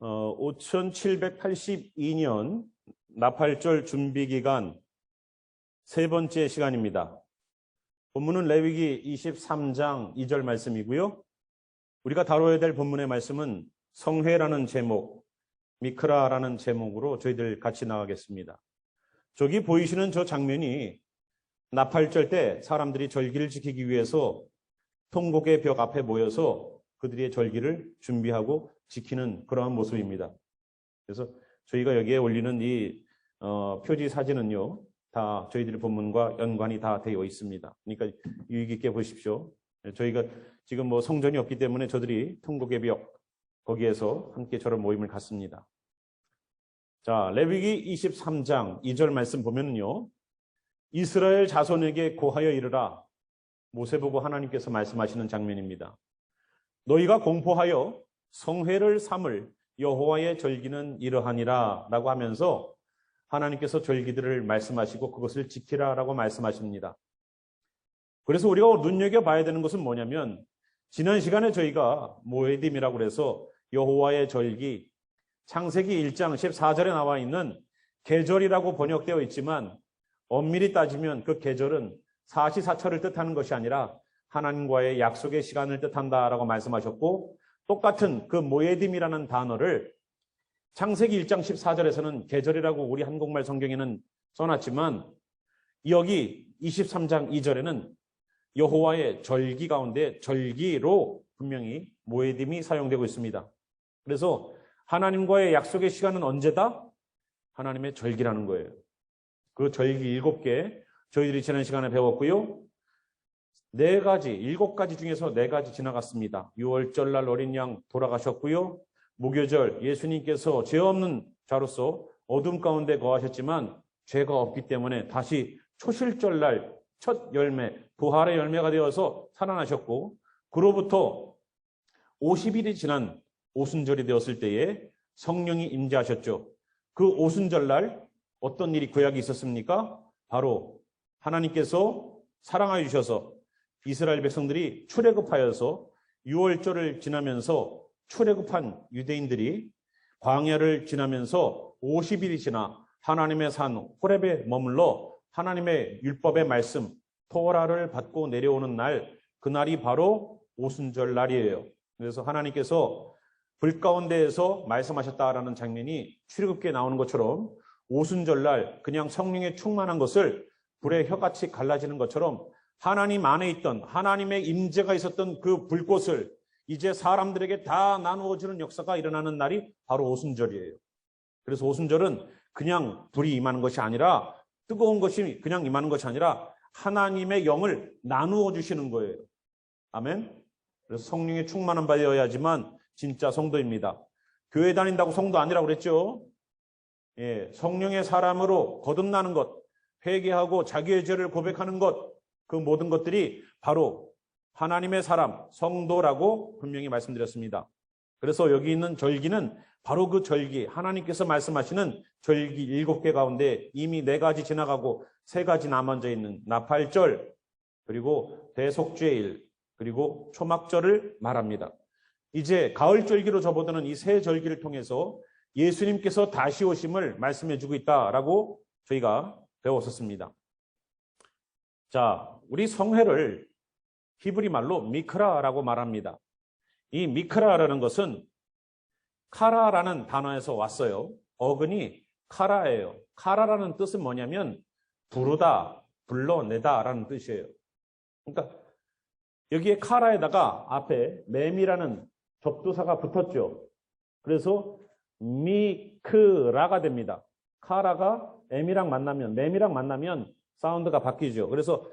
5782년 나팔절 준비기간 세 번째 시간입니다. 본문은 레위기 23장 2절 말씀이고요. 우리가 다뤄야 될 본문의 말씀은 성회라는 제목, 미크라라는 제목으로 저희들 같이 나가겠습니다. 저기 보이시는 저 장면이 나팔절 때 사람들이 절기를 지키기 위해서 통곡의 벽 앞에 모여서 그들의 절기를 준비하고 지키는 그러한 모습입니다. 그래서 저희가 여기에 올리는 이 표지 사진은요, 다 저희들의 본문과 연관이 다 되어 있습니다. 그러니까 유익 있게 보십시오. 저희가 지금 뭐 성전이 없기 때문에 저들이 통곡의 벽 거기에서 함께 저런 모임을 갖습니다. 자, 레위기 23장 2절 말씀 보면은요, 이스라엘 자손에게 고하여 이르라. 모세 보고 하나님께서 말씀하시는 장면입니다. 너희가 공포하여 성회를 삼을 여호와의 절기는 이러하니라 라고 하면서 하나님께서 절기들을 말씀하시고 그것을 지키라 라고 말씀하십니다. 그래서 우리가 눈여겨봐야 되는 것은 뭐냐면, 지난 시간에 저희가 모에딤이라고 그래서 여호와의 절기, 창세기 1장 14절에 나와 있는 계절이라고 번역되어 있지만 엄밀히 따지면 그 계절은 사시사철을 뜻하는 것이 아니라 하나님과의 약속의 시간을 뜻한다라고 말씀하셨고, 똑같은 그 모에딤이라는 단어를 창세기 1장 14절에서는 계절이라고 우리 한국말 성경에는 써놨지만 여기 23장 2절에는 여호와의 절기 가운데 절기로 분명히 모에딤이 사용되고 있습니다. 그래서 하나님과의 약속의 시간은 언제다? 하나님의 절기라는 거예요. 그 절기 7개 저희들이 지난 시간에 배웠고요. 7가지 중에서 4가지 지나갔습니다. 6월절날 어린 양 돌아가셨고요. 무교절 예수님께서 죄 없는 자로서 어둠 가운데 거하셨지만 죄가 없기 때문에 다시 초실절날 첫 열매, 부활의 열매가 되어서 살아나셨고, 그로부터 50일이 지난 오순절이 되었을 때에 성령이 임재하셨죠. 그 오순절날 어떤 일이 구약이 있었습니까? 바로 하나님께서 사랑하여 주셔서 이스라엘 백성들이 출애굽하여서 6월절을 지나면서 출애굽한 유대인들이 광야를 지나면서 50일이 지나 하나님의 산 호렙에 머물러 하나님의 율법의 말씀 토라를 받고 내려오는 날, 그날이 바로 오순절 날이에요. 그래서 하나님께서 불 가운데에서 말씀하셨다라는 장면이 출애굽기에 나오는 것처럼 오순절 날 그냥 성령에 충만한 것을 불의 혀같이 갈라지는 것처럼 하나님 안에 있던 하나님의 임재가 있었던 그 불꽃을 이제 사람들에게 다 나누어주는 역사가 일어나는 날이 바로 오순절이에요. 그래서 오순절은 그냥 불이 임하는 것이 아니라, 뜨거운 것이 그냥 임하는 것이 아니라 하나님의 영을 나누어 주시는 거예요. 아멘. 그래서 성령에 충만한 바여야지만 진짜 성도입니다. 교회 다닌다고 성도 아니라고 그랬죠. 예, 성령의 사람으로 거듭나는 것, 회개하고 자기의 죄를 고백하는 것, 그 모든 것들이 바로 하나님의 사람, 성도라고 분명히 말씀드렸습니다. 그래서 여기 있는 절기는 바로 그 절기, 하나님께서 말씀하시는 절기 7개 가운데 이미 4가지 지나가고 3가지 남아져 있는 나팔절, 그리고 대속죄일, 그리고 초막절을 말합니다. 이제 가을절기로 접어드는 이 세 절기를 통해서 예수님께서 다시 오심을 말씀해주고 있다라고 저희가 배웠었습니다. 자, 우리 성회를 히브리 말로 미크라라고 말합니다. 이 미크라라는 것은 카라라는 단어에서 왔어요. 어근이 카라예요. 카라라는 뜻은 뭐냐면 부르다, 불러내다라는 뜻이에요. 그러니까 여기에 카라에다가 앞에 맴이라는 접두사가 붙었죠. 그래서 미크라가 됩니다. 카라가 맴이랑 만나면 사운드가 바뀌죠. 그래서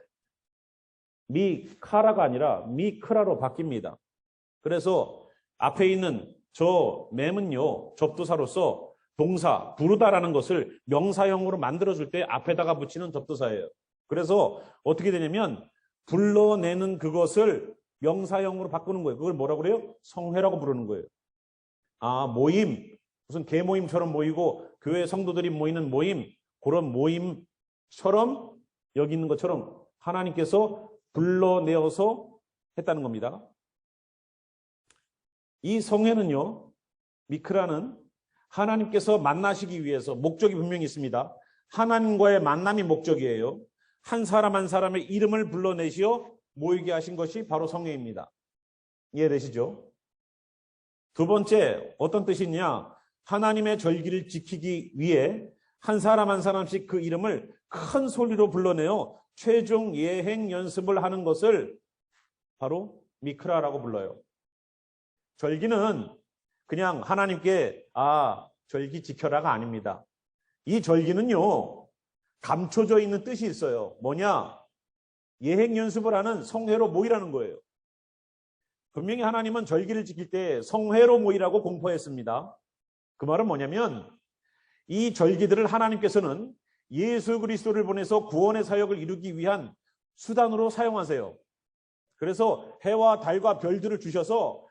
미카라가 아니라 미크라로 바뀝니다. 그래서 앞에 있는 저 맴은요, 접두사로서 동사, 부르다라는 것을 명사형으로 만들어줄 때 앞에다가 붙이는 접두사예요. 그래서 어떻게 되냐면 불러내는 그것을 명사형으로 바꾸는 거예요. 그걸 뭐라고 그래요? 성회라고 부르는 거예요. 아, 모임, 무슨 개모임처럼 모이고 교회 성도들이 모이는 모임, 그런 모임처럼 여기 있는 것처럼 하나님께서 불러내어서 했다는 겁니다. 이 성회는요, 미크라는 하나님께서 만나시기 위해서 목적이 분명히 있습니다. 하나님과의 만남이 목적이에요. 한 사람 한 사람의 이름을 불러내시어 모이게 하신 것이 바로 성회입니다. 이해되시죠? 두 번째, 어떤 뜻이냐? 하나님의 절기를 지키기 위해 한 사람 한 사람씩 그 이름을 큰 소리로 불러내어 최종 예행 연습을 하는 것을 바로 미크라라고 불러요. 절기는 그냥 하나님께 절기 지켜라가 아닙니다. 이 절기는요, 감춰져 있는 뜻이 있어요. 뭐냐? 예행 연습을 하는 성회로 모이라는 거예요. 분명히 하나님은 절기를 지킬 때 성회로 모이라고 공포했습니다. 그 말은 뭐냐면 이 절기들을 하나님께서는 예수 그리스도를 보내서 구원의 사역을 이루기 위한 수단으로 사용하세요. 그래서 해와 달과 별들을 주셔서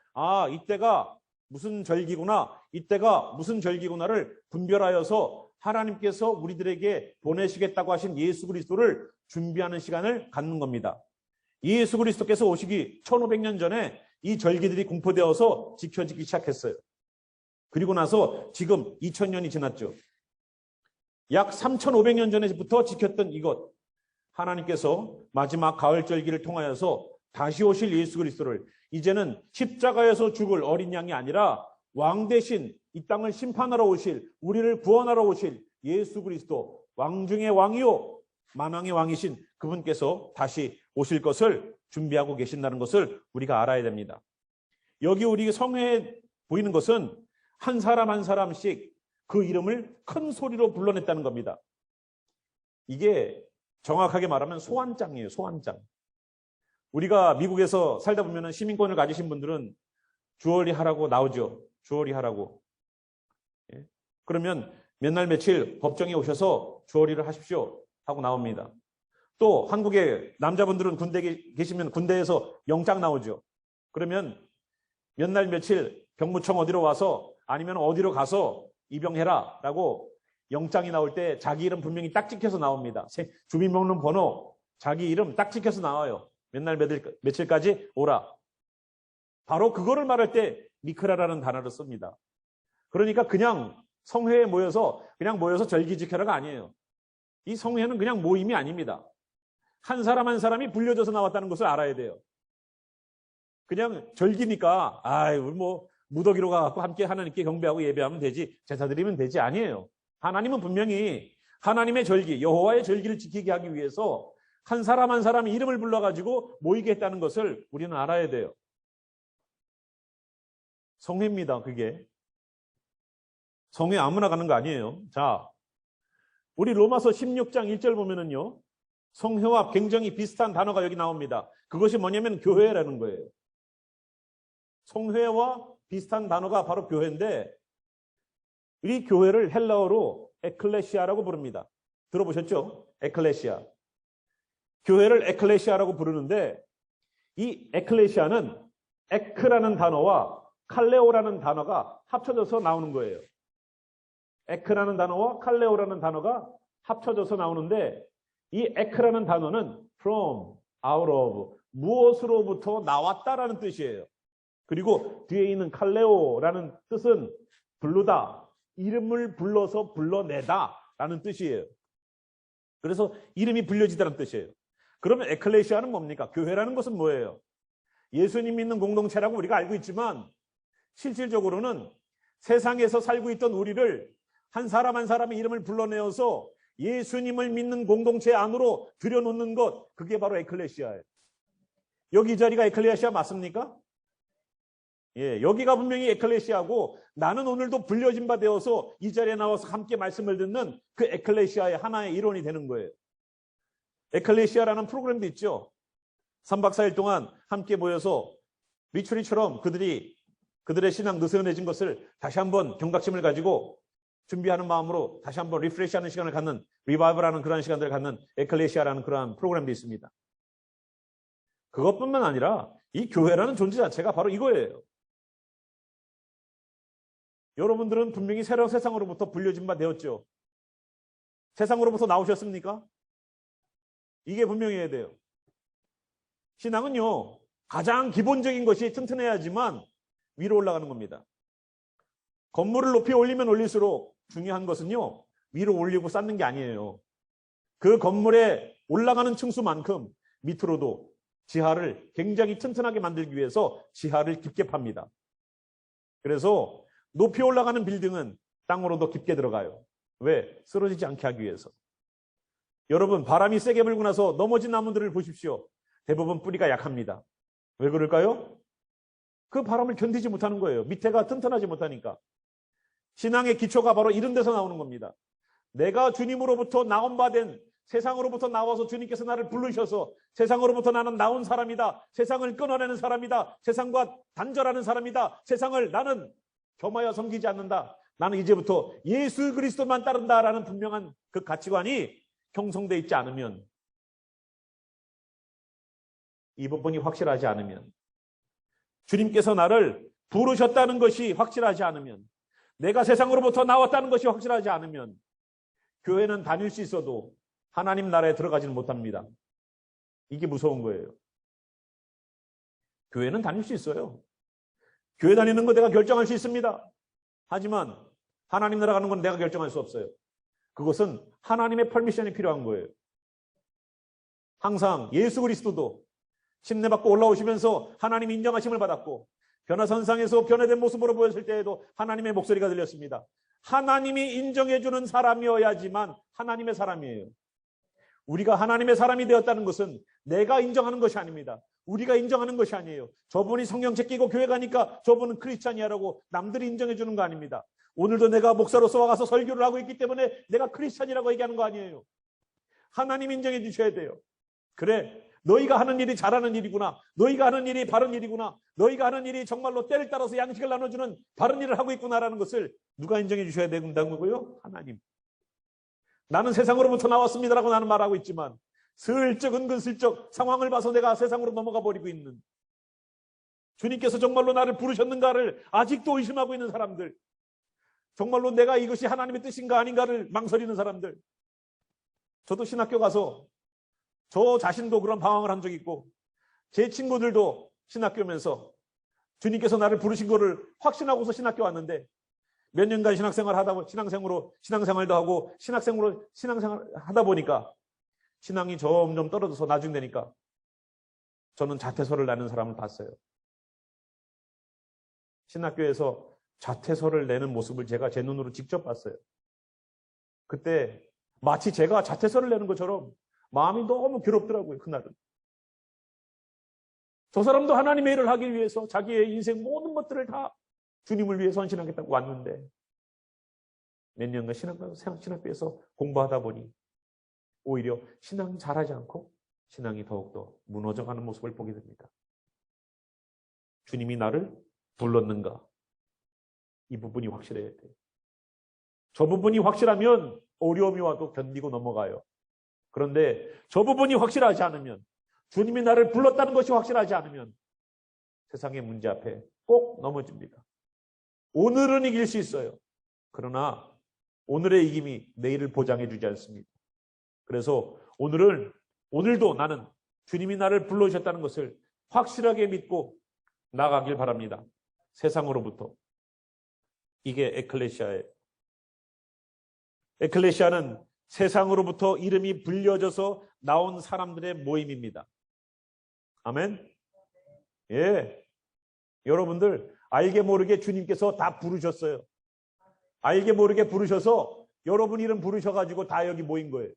이때가 무슨 절기구나, 이때가 무슨 절기구나를 분별하여서 하나님께서 우리들에게 보내시겠다고 하신 예수 그리스도를 준비하는 시간을 갖는 겁니다. 예수 그리스도께서 오시기 1500년 전에 이 절기들이 공포되어서 지켜지기 시작했어요. 그리고 나서 지금 2000년이 지났죠. 약 3500년 전에부터 지켰던 이것, 하나님께서 마지막 가을 절기를 통하여서 다시 오실 예수 그리스도를 이제는 십자가에서 죽을 어린 양이 아니라 왕 대신 이 땅을 심판하러 오실, 우리를 구원하러 오실 예수 그리스도, 왕 중의 왕이요 만왕의 왕이신 그분께서 다시 오실 것을 준비하고 계신다는 것을 우리가 알아야 됩니다. 여기 우리 성회에 보이는 것은 한 사람 한 사람씩 그 이름을 큰 소리로 불러냈다는 겁니다. 이게 정확하게 말하면 소환장이에요. 소환장. 우리가 미국에서 살다 보면 시민권을 가지신 분들은 주얼리 하라고 나오죠. 주얼리 하라고. 그러면 몇 날 며칠 법정에 오셔서 주얼리를 하십시오 하고 나옵니다. 또 한국의 남자분들은 군대에 계시면 군대에서 영장 나오죠. 그러면 몇 날 며칠 병무청 어디로 와서 아니면 어디로 가서 입영해라 라고 영장이 나올 때 자기 이름 분명히 딱 찍혀서 나옵니다. 주민등록번호 자기 이름 딱 찍혀서 나와요. 몇 날 며칠까지 오라. 바로 그거를 말할 때 미크라라는 단어를 씁니다. 그러니까 그냥 성회에 모여서 절기 지켜라가 아니에요. 이 성회는 그냥 모임이 아닙니다. 한 사람 한 사람이 불려져서 나왔다는 것을 알아야 돼요. 그냥 절기니까 무더기로 가갖고 함께 하나님께 경배하고 예배하면 되지, 제사 드리면 되지, 아니에요. 하나님은 분명히 하나님의 절기, 여호와의 절기를 지키게 하기 위해서 한 사람 한 사람 이름을 불러가지고 모이게 했다는 것을 우리는 알아야 돼요. 성회입니다. 그게. 성회 아무나 가는 거 아니에요. 자, 우리 로마서 16장 1절 보면은요, 성회와 굉장히 비슷한 단어가 여기 나옵니다. 그것이 뭐냐면 교회라는 거예요. 성회와 비슷한 단어가 바로 교회인데, 이 교회를 헬라어로 에클레시아라고 부릅니다. 들어보셨죠? 에클레시아. 교회를 에클레시아라고 부르는데, 이 에클레시아는 에크라는 단어와 칼레오라는 단어가 합쳐져서 나오는 거예요. 에크라는 단어와 칼레오라는 단어가 합쳐져서 나오는데, 이 에크라는 단어는 from, out of, 무엇으로부터 나왔다라는 뜻이에요. 그리고 뒤에 있는 칼레오라는 뜻은 부르다, 이름을 불러서 불러내다 라는 뜻이에요. 그래서 이름이 불려지다는 뜻이에요. 그러면 에클레시아는 뭡니까? 교회라는 것은 뭐예요? 예수님 믿는 공동체라고 우리가 알고 있지만 실질적으로는 세상에서 살고 있던 우리를 한 사람 한 사람의 이름을 불러내어서 예수님을 믿는 공동체 안으로 들여놓는 것, 그게 바로 에클레시아예요. 여기 이 자리가 에클레시아 맞습니까? 예, 여기가 분명히 에클레시아고, 나는 오늘도 불려진 바 되어서 이 자리에 나와서 함께 말씀을 듣는 그 에클레시아의 하나의 일원이 되는 거예요. 에클레시아라는 프로그램도 있죠. 3박 4일 동안 함께 모여서 리추리처럼 그들의 신앙 느슨해진 것을 다시 한번 경각심을 가지고 준비하는 마음으로 다시 한번 리프레시하는 시간을 갖는, 리바이벌하는 그러한 시간들을 갖는 에클레시아라는 그러한 프로그램도 있습니다. 그것뿐만 아니라 이 교회라는 존재 자체가 바로 이거예요. 여러분들은 분명히 새로운 세상으로부터 불려진 바 되었죠. 세상으로부터 나오셨습니까? 이게 분명해야 돼요. 신앙은요, 가장 기본적인 것이 튼튼해야지만 위로 올라가는 겁니다. 건물을 높이 올리면 올릴수록 중요한 것은요, 위로 올리고 쌓는 게 아니에요. 그 건물에 올라가는 층수만큼 밑으로도 지하를 굉장히 튼튼하게 만들기 위해서 지하를 깊게 팝니다. 그래서 높이 올라가는 빌딩은 땅으로 더 깊게 들어가요. 왜? 쓰러지지 않게 하기 위해서. 여러분, 바람이 세게 불고 나서 넘어진 나무들을 보십시오. 대부분 뿌리가 약합니다. 왜 그럴까요? 그 바람을 견디지 못하는 거예요. 밑에가 튼튼하지 못하니까. 신앙의 기초가 바로 이런 데서 나오는 겁니다. 내가 주님으로부터 나온 바 된, 세상으로부터 나와서 주님께서 나를 부르셔서 세상으로부터 나는 나온 사람이다. 세상을 끊어내는 사람이다. 세상과 단절하는 사람이다. 세상을 나는 겸하여 섬기지 않는다. 나는 이제부터 예수 그리스도만 따른다라는 분명한 그 가치관이 형성되어 있지 않으면, 이 부분이 확실하지 않으면, 주님께서 나를 부르셨다는 것이 확실하지 않으면, 내가 세상으로부터 나왔다는 것이 확실하지 않으면 교회는 다닐 수 있어도 하나님 나라에 들어가지는 못합니다. 이게 무서운 거예요. 교회는 다닐 수 있어요. 교회 다니는 거 내가 결정할 수 있습니다. 하지만 하나님 나라 가는 건 내가 결정할 수 없어요. 그것은 하나님의 퍼미션이 필요한 거예요. 항상 예수 그리스도도 침례받고 올라오시면서 하나님 인정하심을 받았고 변화선상에서 변화된 모습으로 보였을 때에도 하나님의 목소리가 들렸습니다. 하나님이 인정해주는 사람이어야지만 하나님의 사람이에요. 우리가 하나님의 사람이 되었다는 것은 내가 인정하는 것이 아닙니다. 우리가 인정하는 것이 아니에요. 저분이 성경책 끼고 교회 가니까 저분은 크리스찬이야라고 남들이 인정해 주는 거 아닙니다. 오늘도 내가 목사로서 와가서 설교를 하고 있기 때문에 내가 크리스찬이라고 얘기하는 거 아니에요. 하나님 인정해 주셔야 돼요. 그래, 너희가 하는 일이 잘하는 일이구나. 너희가 하는 일이 바른 일이구나. 너희가 하는 일이 정말로 때를 따라서 양식을 나눠주는 바른 일을 하고 있구나라는 것을 누가 인정해 주셔야 된다는 거고요? 하나님. 나는 세상으로부터 나왔습니다라고 나는 말하고 있지만 슬쩍 은근슬쩍 상황을 봐서 내가 세상으로 넘어가 버리고 있는, 주님께서 정말로 나를 부르셨는가를 아직도 의심하고 있는 사람들, 정말로 내가 이것이 하나님의 뜻인가 아닌가를 망설이는 사람들. 저도 신학교 가서 저 자신도 그런 방황을 한 적이 있고 제 친구들도 신학교 오면서 주님께서 나를 부르신 거를 확신하고서 신학교 왔는데 몇 년간 신학생활 하다 신앙생활도 하고 신앙생활 하다 보니까 신앙이 점점 떨어져서 나중 되니까 저는 자퇴서를 내는 사람을 봤어요. 신학교에서 자퇴서를 내는 모습을 제가 제 눈으로 직접 봤어요. 그때 마치 제가 자퇴서를 내는 것처럼 마음이 너무 괴롭더라고요. 그날은. 저 사람도 하나님의 일을 하기 위해서 자기의 인생 모든 것들을 다 주님을 위해 헌신하겠다고 왔는데 몇 년간 신학교에서 공부하다 보니 오히려 신앙 잘하지 않고 신앙이 더욱더 무너져가는 모습을 보게 됩니다. 주님이 나를 불렀는가? 이 부분이 확실해야 돼요. 저 부분이 확실하면 어려움이 와도 견디고 넘어가요. 그런데 저 부분이 확실하지 않으면, 주님이 나를 불렀다는 것이 확실하지 않으면 세상의 문제 앞에 꼭 넘어집니다. 오늘은 이길 수 있어요. 그러나 오늘의 이김이 내일을 보장해 주지 않습니다. 그래서 오늘도 나는 주님이 나를 불러주셨다는 것을 확실하게 믿고 나가길 바랍니다. 세상으로부터. 이게 에클레시아예요. 에클레시아는 세상으로부터 이름이 불려져서 나온 사람들의 모임입니다. 아멘? 예. 여러분들 알게 모르게 주님께서 다 부르셨어요. 알게 모르게 부르셔서 여러분 이름 부르셔가지고 다 여기 모인 거예요.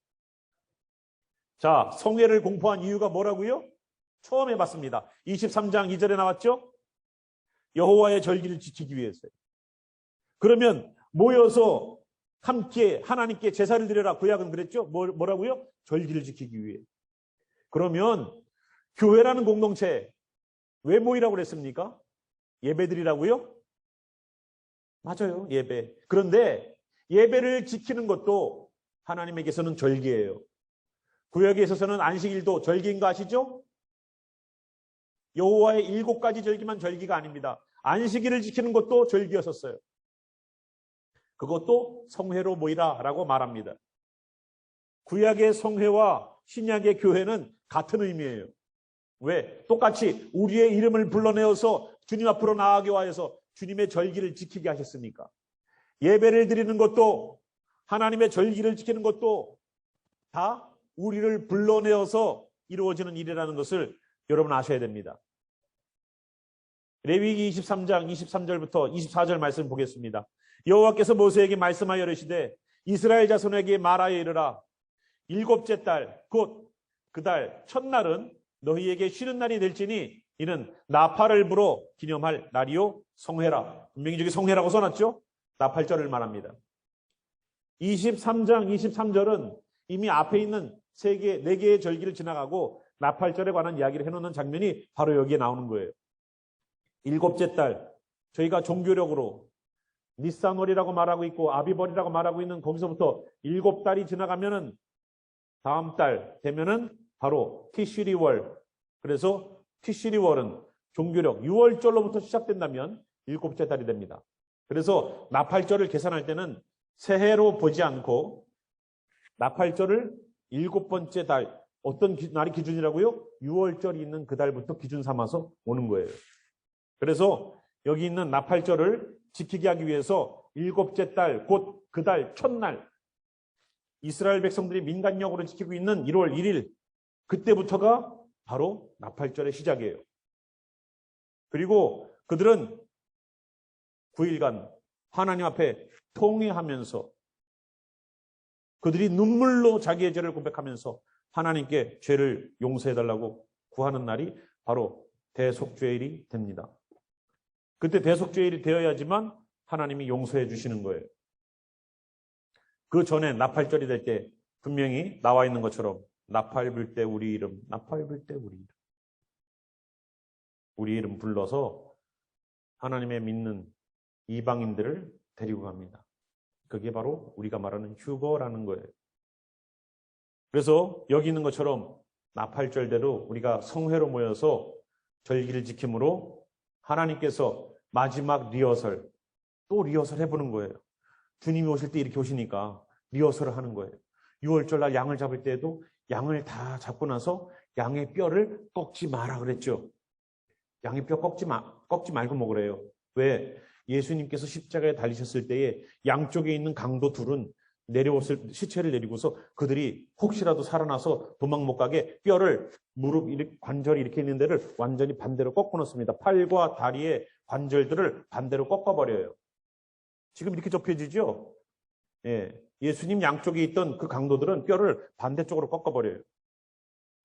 자, 성회를 공포한 이유가 뭐라고요? 처음 해봤습니다. 23장 2절에 나왔죠? 여호와의 절기를 지키기 위해서요. 그러면 모여서 함께 하나님께 제사를 드려라. 구약은 그랬죠? 뭐라고요? 절기를 지키기 위해. 그러면 교회라는 공동체 왜 모이라고 그랬습니까? 예배드리라고요? 맞아요. 예배. 그런데 예배를 지키는 것도 하나님에게서는 절기예요. 구약에 있어서는 안식일도 절기인 거 아시죠? 여호와의 7가지 절기만 절기가 아닙니다. 안식일을 지키는 것도 절기였었어요. 그것도 성회로 모이라라고 말합니다. 구약의 성회와 신약의 교회는 같은 의미예요. 왜? 똑같이 우리의 이름을 불러내어서 주님 앞으로 나아가게 하여서 주님의 절기를 지키게 하셨으니까. 예배를 드리는 것도 하나님의 절기를 지키는 것도 다 우리를 불러내어서 이루어지는 일이라는 것을 여러분 아셔야 됩니다. 레위기 23장 23절부터 24절 말씀 보겠습니다. 여호와께서 모세에게 말씀하여 이르시되 이스라엘 자손에게 말하여 이르라. 일곱째 달 곧 그 달 첫날은 너희에게 쉬는 날이 될지니 이는 나팔을 불어 기념할 날이요 성회라. 분명히 저기 성회라고 써놨죠? 나팔절을 말합니다. 23장 23절은 이미 앞에 있는 4개의 절기를 지나가고 나팔절에 관한 이야기를 해놓는 장면이 바로 여기에 나오는 거예요. 일곱째 달, 저희가 종교력으로 니산월이라고 말하고 있고 아비벌이라고 말하고 있는 거기서부터 7달이 지나가면은 다음 달 되면은 바로 티시리월. 그래서 티시리월은 종교력 6월절로부터 시작된다면 7째 달이 됩니다. 그래서 나팔절을 계산할 때는 새해로 보지 않고 나팔절을 7번째 달, 어떤 날이 기준이라고요? 6월절이 있는 그 달부터 기준 삼아서 오는 거예요. 그래서 여기 있는 나팔절을 지키게 하기 위해서 7째 달, 곧 그 달 첫날, 이스라엘 백성들이 민간력으로 지키고 있는 1월 1일, 그때부터가 바로 나팔절의 시작이에요. 그리고 그들은 9일간 하나님 앞에 통회하면서 그들이 눈물로 자기의 죄를 고백하면서 하나님께 죄를 용서해달라고 구하는 날이 바로 대속죄일이 됩니다. 그때 대속죄일이 되어야지만 하나님이 용서해 주시는 거예요. 그 전에 나팔절이 될 때 분명히 나와 있는 것처럼 나팔 불 때 우리 이름, 나팔 불 때 우리 이름. 우리 이름 불러서 하나님의 믿는 이방인들을 데리고 갑니다. 그게 바로 우리가 말하는 휴거라는 거예요. 그래서 여기 있는 것처럼 나팔절대로 우리가 성회로 모여서 절기를 지킴으로 하나님께서 마지막 리허설, 또 리허설 해보는 거예요. 주님이 오실 때 이렇게 오시니까 리허설을 하는 거예요. 6월절 날 양을 잡을 때에도 양을 다 잡고 나서 양의 뼈를 꺾지 마라 그랬죠. 양의 뼈 꺾지 말고 먹으래요. 왜? 예수님께서 십자가에 달리셨을 때에 양쪽에 있는 강도 둘은 내려왔을 시체를 내리고서 그들이 혹시라도 살아나서 도망 못 가게 뼈를 무릎 관절이 이렇게 있는 데를 완전히 반대로 꺾어 놓습니다. 팔과 다리의 관절들을 반대로 꺾어버려요. 지금 이렇게 접혀지죠? 예, 예수님 양쪽에 있던 그 강도들은 뼈를 반대쪽으로 꺾어버려요.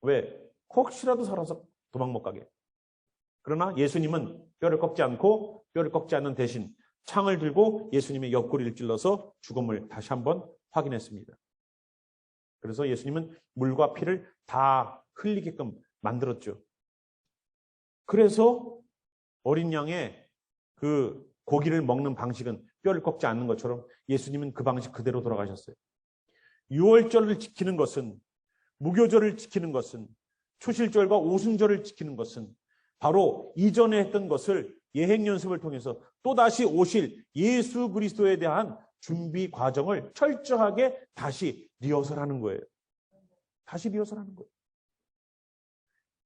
왜? 혹시라도 살아서 도망 못 가게. 그러나 예수님은 뼈를 꺾지 않고 뼈를 꺾지 않는 대신 창을 들고 예수님의 옆구리를 찔러서 죽음을 다시 한번 확인했습니다. 그래서 예수님은 물과 피를 다 흘리게끔 만들었죠. 그래서 어린 양의 그 고기를 먹는 방식은 뼈를 꺾지 않는 것처럼 예수님은 그 방식 그대로 돌아가셨어요. 6월절을 지키는 것은, 무교절을 지키는 것은, 초실절과 오순절을 지키는 것은 바로 이전에 했던 것을 예행 연습을 통해서 또다시 오실 예수 그리스도에 대한 준비 과정을 철저하게 다시 리허설하는 거예요. 다시 리허설하는 거예요.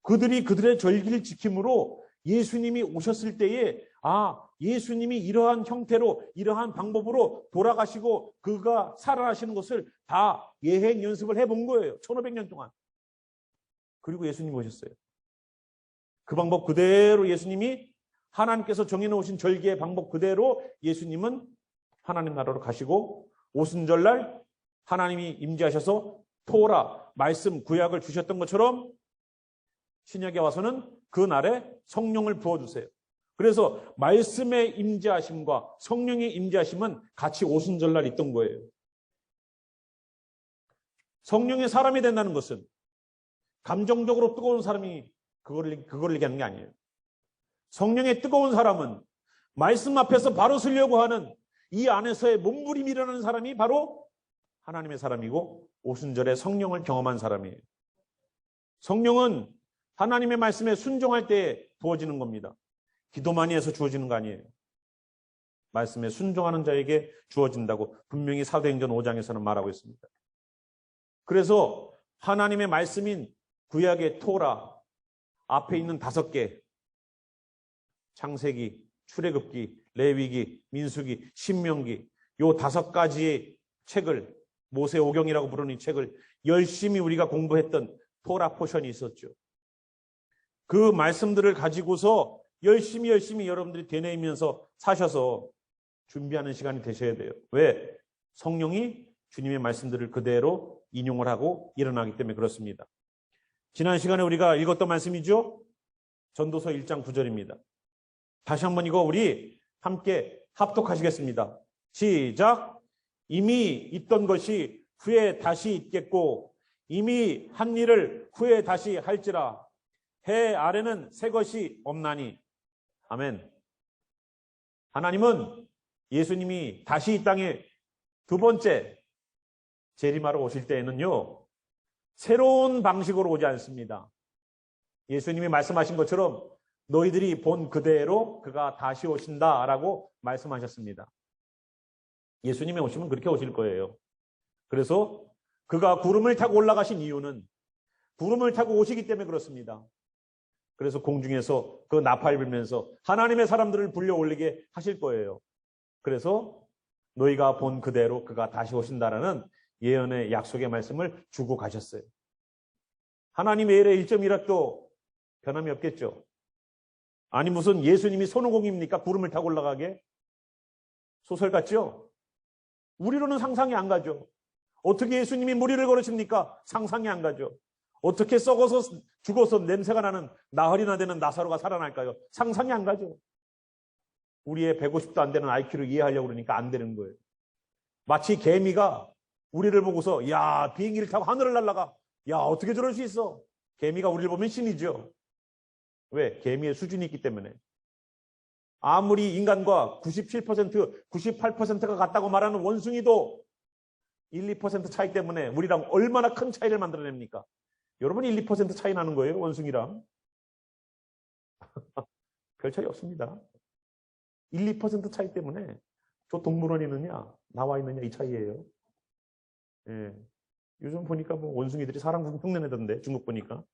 그들이 그들의 절기를 지킴으로 예수님이 오셨을 때에 예수님이 이러한 형태로 이러한 방법으로 돌아가시고 그가 살아나시는 것을 다 예행 연습을 해본 거예요. 1500년 동안. 그리고 예수님이 오셨어요. 그 방법 그대로 예수님이 하나님께서 정해놓으신 절기의 방법 그대로 예수님은 하나님 나라로 가시고 오순절날 하나님이 임재하셔서 토라, 말씀, 구약을 주셨던 것처럼 신약에 와서는 그 날에 성령을 부어주세요. 그래서 말씀의 임재하심과 성령의 임재하심은 같이 오순절날 있던 거예요. 성령의 사람이 된다는 것은 감정적으로 뜨거운 사람이 그걸 얘기하는 게 아니에요. 성령의 뜨거운 사람은 말씀 앞에서 바로 서려고 하는 이 안에서의 몸부림이 일어나는 사람이 바로 하나님의 사람이고 오순절에 성령을 경험한 사람이에요. 성령은 하나님의 말씀에 순종할 때 부어지는 겁니다. 기도 많이 해서 주어지는 거 아니에요. 말씀에 순종하는 자에게 주어진다고 분명히 사도행전 5장에서는 말하고 있습니다. 그래서 하나님의 말씀인 구약의 토라 앞에 있는 5개 창세기, 출애굽기, 레위기, 민수기, 신명기 요 5가지의 책을, 모세오경이라고 부르는 이 책을 열심히 우리가 공부했던 토라 포션이 있었죠. 그 말씀들을 가지고서 열심히 여러분들이 되뇌이면서 사셔서 준비하는 시간이 되셔야 돼요. 왜? 성령이 주님의 말씀들을 그대로 인용을 하고 일어나기 때문에 그렇습니다. 지난 시간에 우리가 읽었던 말씀이죠. 전도서 1장 9절입니다. 다시 한번 이거 우리 함께 합독하시겠습니다. 시작. 이미 있던 것이 후에 다시 있겠고 이미 한 일을 후에 다시 할지라. 해 아래는 새 것이 없나니. 아멘. 하나님은 예수님이 다시 이 땅에 2번째 재림하러 오실 때에는요, 새로운 방식으로 오지 않습니다. 예수님이 말씀하신 것처럼 너희들이 본 그대로 그가 다시 오신다라고 말씀하셨습니다. 예수님이 오시면 그렇게 오실 거예요. 그래서 그가 구름을 타고 올라가신 이유는 구름을 타고 오시기 때문에 그렇습니다. 그래서 공중에서 그 나팔 불면서 하나님의 사람들을 불려 올리게 하실 거예요. 그래서 너희가 본 그대로 그가 다시 오신다라는 예언의 약속의 말씀을 주고 가셨어요. 하나님의 일에 1.1학도 변함이 없겠죠. 아니 무슨 예수님이 손오공입니까? 구름을 타고 올라가게? 소설 같죠? 우리로는 상상이 안 가죠. 어떻게 예수님이 무리를 걸으십니까? 상상이 안 가죠. 어떻게 썩어서 죽어서 냄새가 나는 나흘이나 되는 나사로가 살아날까요? 상상이 안 가죠. 우리의 150도 안 되는 IQ를 이해하려고 그러니까 안 되는 거예요. 마치 개미가 우리를 보고서 야 비행기를 타고 하늘을 날아가. 야 어떻게 저럴 수 있어? 개미가 우리를 보면 신이죠. 왜? 개미의 수준이 있기 때문에. 아무리 인간과 97%, 98%가 같다고 말하는 원숭이도 1, 2% 차이 때문에 우리랑 얼마나 큰 차이를 만들어냅니까? 여러분 1, 2% 차이 나는 거예요, 원숭이랑. 별 차이 없습니다. 1, 2% 차이 때문에 저 동물원에 있느냐, 나와 있느냐 이 차이예요. 예. 요즘 보니까 뭐 원숭이들이 사람 흉내내던데, 중국 보니까.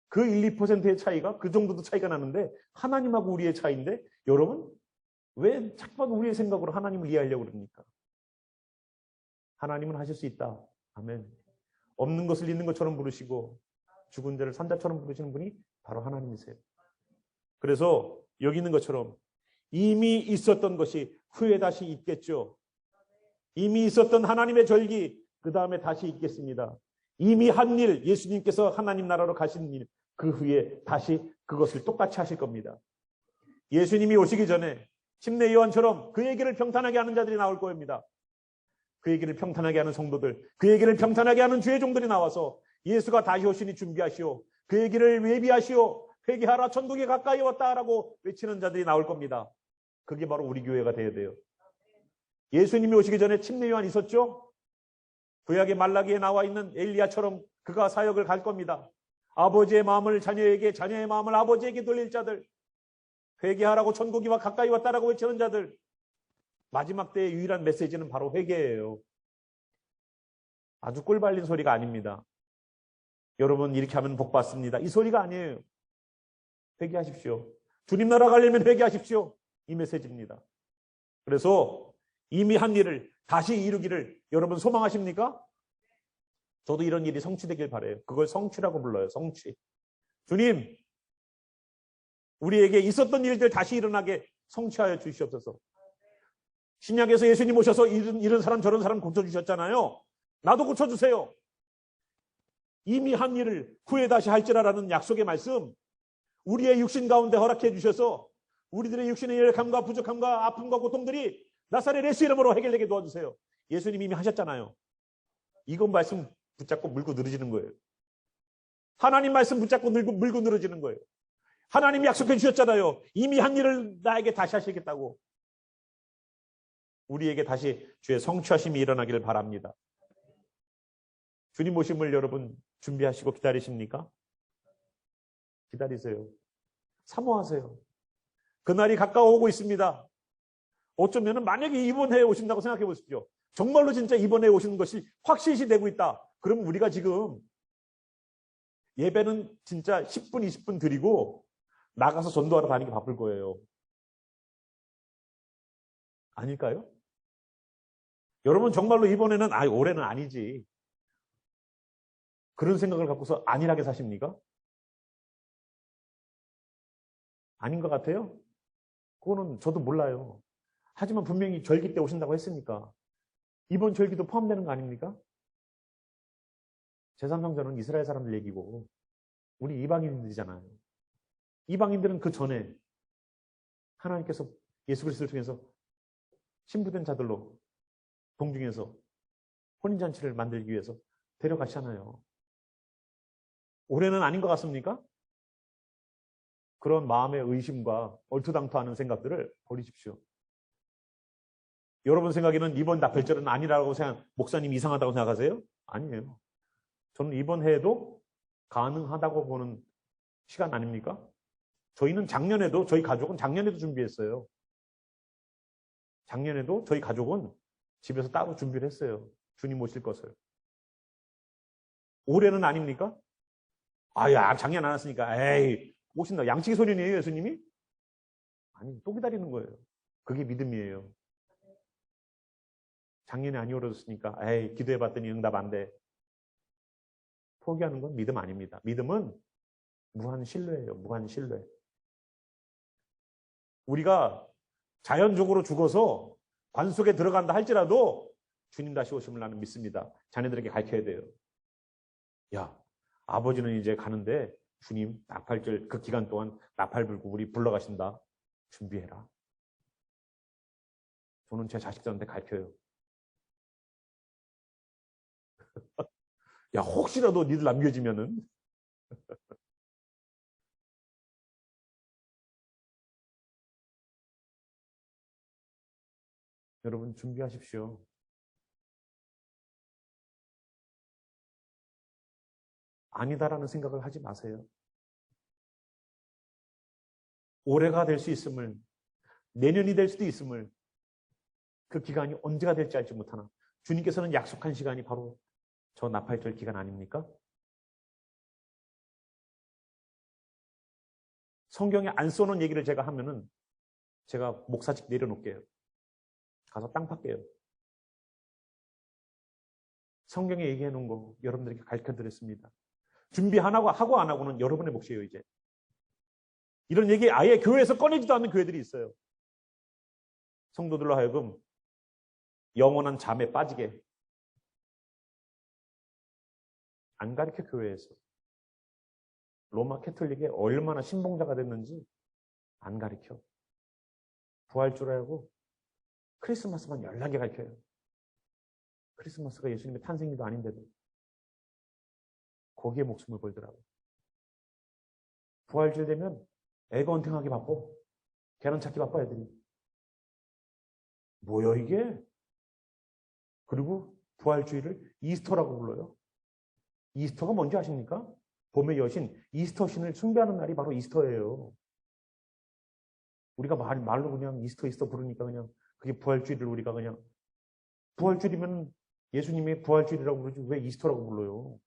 그 1, 2%의 차이가 그 정도도 차이가 나는데 하나님하고 우리의 차이인데 여러분 왜 자꾸만 우리의 생각으로 하나님을 이해하려고 그럽니까? 하나님은 하실 수 있다. 아멘. 없는 것을 있는 것처럼 부르시고 죽은 자를 산자처럼 부르시는 분이 바로 하나님이세요. 그래서 여기 있는 것처럼 이미 있었던 것이 후에 다시 있겠죠. 이미 있었던 하나님의 절기 그 다음에 다시 있겠습니다. 이미 한 일, 예수님께서 하나님 나라로 가신 일, 그 후에 다시 그것을 똑같이 하실 겁니다. 예수님이 오시기 전에 침례 요한처럼 그 얘기를 평탄하게 하는 자들이 나올 겁니다. 그 얘기를 평탄하게 하는 성도들, 그 얘기를 평탄하게 하는 주의 종들이 나와서 예수가 다시 오시니 준비하시오. 그 얘기를 외비하시오. 회개하라 천국이 가까이 왔다라고 외치는 자들이 나올 겁니다. 그게 바로 우리 교회가 되어야 돼요. 예수님이 오시기 전에 침례 요한 있었죠? 구약의 말라기에 나와 있는 엘리야처럼 그가 사역을 갈 겁니다. 아버지의 마음을 자녀에게, 자녀의 마음을 아버지에게 돌릴 자들, 회개하라고 천국이 가까이 왔다라고 외치는 자들. 마지막 때의 유일한 메시지는 바로 회개예요. 아주 꿀발린 소리가 아닙니다. 여러분 이렇게 하면 복 받습니다. 이 소리가 아니에요. 회개하십시오. 주님 나라 가려면 회개하십시오. 이 메시지입니다. 그래서 이미 한 일을 다시 이루기를 여러분 소망하십니까? 저도 이런 일이 성취되길 바라요. 그걸 성취라고 불러요. 성취. 주님, 우리에게 있었던 일들 다시 일어나게 성취하여 주시옵소서. 신약에서 예수님 오셔서 이런 사람 저런 사람 고쳐주셨잖아요. 나도 고쳐주세요. 이미 한 일을 후에 다시 할지라라는 약속의 말씀, 우리의 육신 가운데 허락해 주셔서 우리들의 육신의 열감과 부족함과 아픔과 고통들이 나사렛 예수 이름으로 해결되게 도와주세요. 예수님 이미 하셨잖아요. 이건 말씀 붙잡고 물고 늘어지는 거예요. 하나님 말씀 붙잡고 물고 늘어지는 거예요. 하나님이 약속해 주셨잖아요. 이미 한 일을 나에게 다시 하시겠다고. 우리에게 다시 주의 성취하심이 일어나기를 바랍니다. 주님 오심을 여러분 준비하시고 기다리십니까? 기다리세요. 사모하세요. 그날이 가까워오고 있습니다. 어쩌면 만약에 이번 해에 오신다고 생각해 보십시오. 정말로 진짜 이번 해에 오시는 것이 확실시 되고 있다. 그럼 우리가 지금 예배는 진짜 10분, 20분 드리고 나가서 전도하러 다니기 바쁠 거예요. 아닐까요? 여러분 정말로 이번에는 올해는 아니지. 그런 생각을 갖고서 안일하게 사십니까? 아닌 것 같아요? 그거는 저도 몰라요. 하지만 분명히 절기 때 오신다고 했으니까 이번 절기도 포함되는 거 아닙니까? 제3성전은 이스라엘 사람들 얘기고 우리 이방인들이잖아요. 이방인들은 그 전에 하나님께서 예수 그리스도를 통해서 신부된 자들로 동중에서 혼인잔치를 만들기 위해서 데려가시잖아요. 올해는 아닌 것 같습니까? 그런 마음의 의심과 얼토당토하는 생각들을 버리십시오. 여러분 생각에는 이번 나팔절은 아니라고 목사님 이상하다고 생각하세요? 아니에요. 저는 이번 해에도 가능하다고 보는 시간 아닙니까? 저희는 작년에도, 저희 가족은 작년에도 준비했어요. 작년에도 저희 가족은 집에서 따로 준비를 했어요. 주님 오실 것을. 올해는 아닙니까? 작년 안 왔으니까, 오신다. 양치기 소년이에요, 예수님이? 아니, 또 기다리는 거예요. 그게 믿음이에요. 작년에 안 이루어졌으니까, 기도해봤더니 응답 안 돼. 포기하는 건 믿음 아닙니다. 믿음은 무한 신뢰예요. 무한 신뢰. 우리가 자연적으로 죽어서 관 속에 들어간다 할지라도 주님 다시 오심을 나는 믿습니다. 자녀들에게 가르쳐야 돼요. 야, 아버지는 이제 가는데 주님 나팔절 그 기간 동안 나팔 불고 우리 불러가신다. 준비해라. 저는 제 자식들한테 가르쳐요. 야, 혹시라도 니들 남겨지면은 여러분 준비하십시오. 아니다라는 생각을 하지 마세요. 올해가 될 수 있음을, 내년이 될 수도 있음을, 그 기간이 언제가 될지 알지 못하나 주님께서는 약속한 시간이 바로 저 나팔절 기간 아닙니까? 성경에 안 써놓은 얘기를 제가 하면은 제가 목사직 내려놓을게요. 가서 땅 팔게요. 성경에 얘기해 놓은 거 여러분들에게 가르쳐드렸습니다. 준비 하고 안 하고는 여러분의 몫이에요, 이제. 이런 얘기 아예 교회에서 꺼내지도 않는 교회들이 있어요. 성도들로 하여금 영원한 잠에 빠지게 안 가르쳐, 교회에서. 로마 캐톨릭에 얼마나 신봉자가 됐는지 안 가르쳐. 부활 줄 알고 크리스마스만 연락에 가르쳐요. 크리스마스가 예수님의 탄생일도 아닌데도 거기에 목숨을 걸더라고요. 부활절 되면 애가 언팅하기 바빠. 계란 찾기 바빠, 애들이. 뭐야 이게? 그리고 부활주의를 이스터라고 불러요. 이스터가 뭔지 아십니까? 봄의 여신, 이스터 신을 숭배하는 날이 바로 이스터예요. 우리가 말로 그냥 이스터 부르니까 그냥 그게 부활주의를 우리가 그냥 부활주의면 예수님의 부활주의라고 부르지 왜 이스터라고 불러요?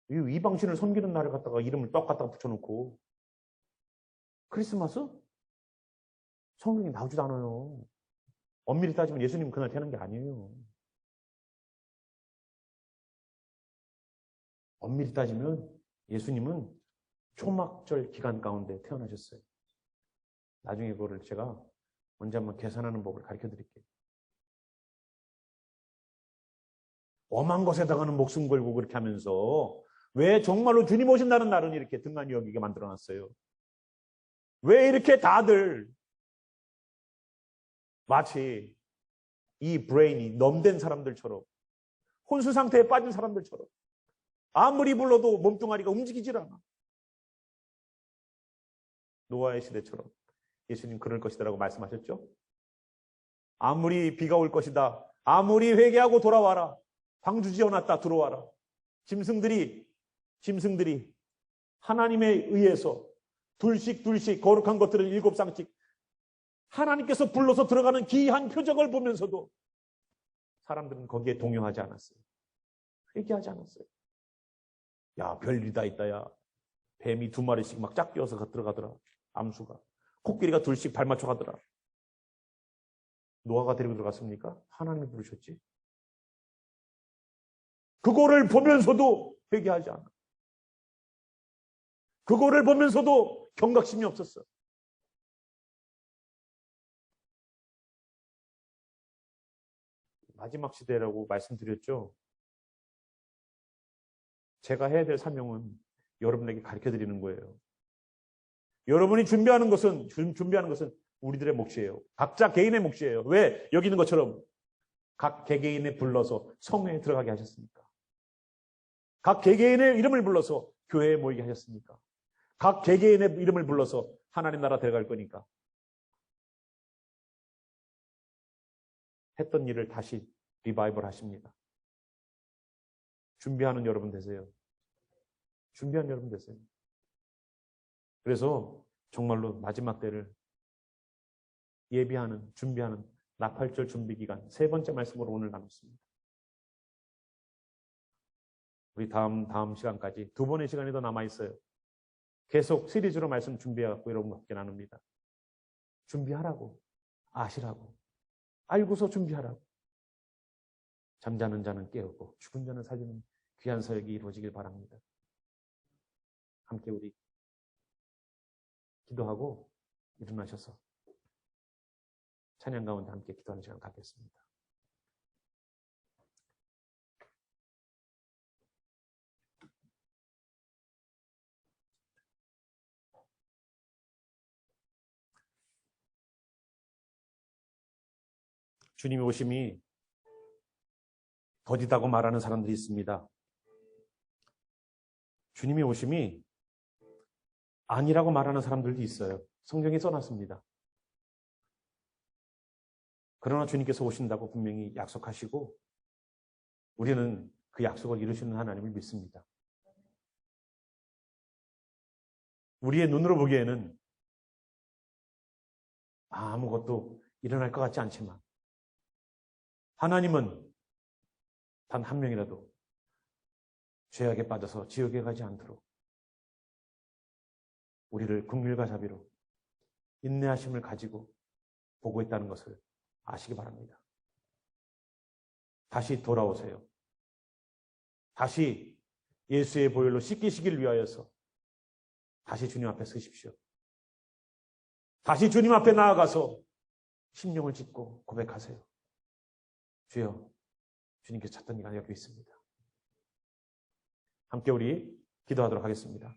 이방신을 섬기는 날을 갖다가 이름을 떡 갖다가 붙여놓고 크리스마스? 성경에 나오지도 않아요. 엄밀히 따지면 예수님 그날 태어난 게 아니에요. 엄밀히 따지면 예수님은 초막절 기간 가운데 태어나셨어요. 나중에 그거를 제가 언제 한번 계산하는 법을 가르쳐 드릴게요. 엄한 것에다가는 목숨 걸고 그렇게 하면서 왜 정말로 주님 오신다는 날은 이렇게 등한히 여기게 만들어놨어요? 왜 이렇게 다들 마치 이 브레인이 넘된 사람들처럼 혼수 상태에 빠진 사람들처럼 아무리 불러도 몸뚱아리가 움직이질 않아. 노아의 시대처럼 예수님 그럴 것이다라고 말씀하셨죠? 아무리 비가 올 것이다. 아무리 회개하고 돌아와라. 방주 지어놨다 들어와라. 짐승들이 하나님에 의해서 둘씩 거룩한 것들을 7쌍씩 하나님께서 불러서 들어가는 기이한 표적을 보면서도 사람들은 거기에 동요하지 않았어요. 회개하지 않았어요. 야, 별일이 다 있다, 야. 뱀이 2마리씩 막 짝 끼워서 들어가더라. 암수가. 코끼리가 2씩 발 맞춰 가더라. 노아가 데리고 들어갔습니까? 하나님이 부르셨지. 그거를 보면서도 회개하지 않아. 그거를 보면서도 경각심이 없었어. 마지막 시대라고 말씀드렸죠. 제가 해야 될 사명은 여러분에게 가르쳐드리는 거예요. 여러분이 준비하는 것은 우리들의 몫이에요. 각자 개인의 몫이에요. 왜? 여기 있는 것처럼 각 개개인에 불러서 성회에 들어가게 하셨습니까? 각 개개인의 이름을 불러서 교회에 모이게 하셨습니까? 각 개개인의 이름을 불러서 하나님 나라 들어갈 거니까. 했던 일을 다시 리바이벌 하십니다. 준비하는 여러분 되세요. 준비하는 여러분 되세요. 그래서 정말로 마지막 때를 예비하는, 준비하는 나팔절 준비 기간 3번째 말씀으로 오늘 나눴습니다. 우리 다음 시간까지 2번의 시간이 더 남아 있어요. 계속 시리즈로 말씀 준비해갖고 여러분과 함께 나눕니다. 준비하라고, 아시라고, 알고서 준비하라고. 잠자는 자는 깨우고 죽은 자는 살리는 귀한 사역이 이루어지길 바랍니다. 함께 우리 기도하고 일어나셔서 찬양 가운데 함께 기도하는 시간 갖겠습니다. 주님의 오심이 더디다고 말하는 사람들이 있습니다. 주님의 오심이 아니라고 말하는 사람들도 있어요. 성경에 써놨습니다. 그러나 주님께서 오신다고 분명히 약속하시고 우리는 그 약속을 이루시는 하나님을 믿습니다. 우리의 눈으로 보기에는 아무것도 일어날 것 같지 않지만 하나님은 단 한 명이라도 죄악에 빠져서 지옥에 가지 않도록 우리를 긍휼과 자비로 인내하심을 가지고 보고 있다는 것을 아시기 바랍니다. 다시 돌아오세요. 다시 예수의 보혈로 씻기시길 위하여서 다시 주님 앞에 서십시오. 다시 주님 앞에 나아가서 심령을 찢고 고백하세요. 주여, 주님께서 찾던 이가 여기 있습니다. 함께 우리 기도하도록 하겠습니다.